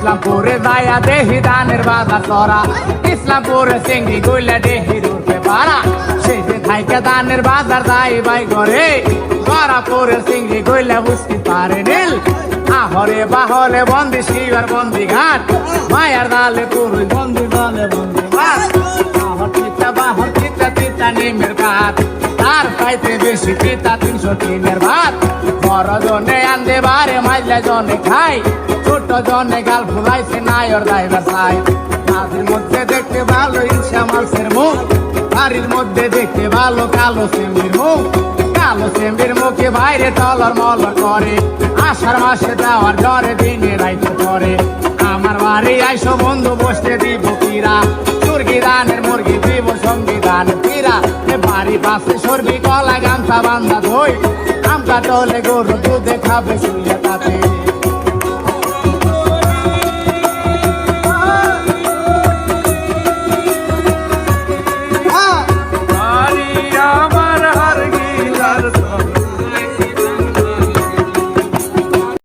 ইসলামপুরে যায়া দেহি দানের বাজার চড়া ইসলামপুরে চিংড়ি গইলা দেহি রুটে পারা সেই যে থাইকে দানের বাজার যাই বাই করে বরাপুরের চিংড়ি গইলা বুঝতে পারে নীল আহরে বাহলে বন্দি শিবার বন্দি ঘাট মায়ার দালে পুরুষ বন্দি দলে বন্দি ঘাট আহর চিতা বাহর চিতা চিতা নিমের কাঠ তার চাইতে বেশি চিতা 303-এর ভাত বড় জনে আন্দে বারে মাইলে জনে খাই ছোট জনে গাল ফুলাইছে নায়র ড্রাইভার চাই মাঝের মধ্যে দেখতে ভালো ইনসা মালসের মুখ বাড়ির মধ্যে দেখতে ভালো কালো সেম্বির মুখ কালো সেম্বির মুখে বাইরে টলর মলর করে আষাঢ় মাসে দেওয়ার জ্বরে দিনে রাইতে করে আমার বাড়ি আইসো বন্ধু বসতে দিব কিরা মুরগি দানের মুরগি দিব সংবিধান কিরা বাড়ি পাশে সরবি কলা গামছা বান্ধা ধই আমটা টলে গরু দুধে খাবে শুয়ে তাতে আমার হার গিলার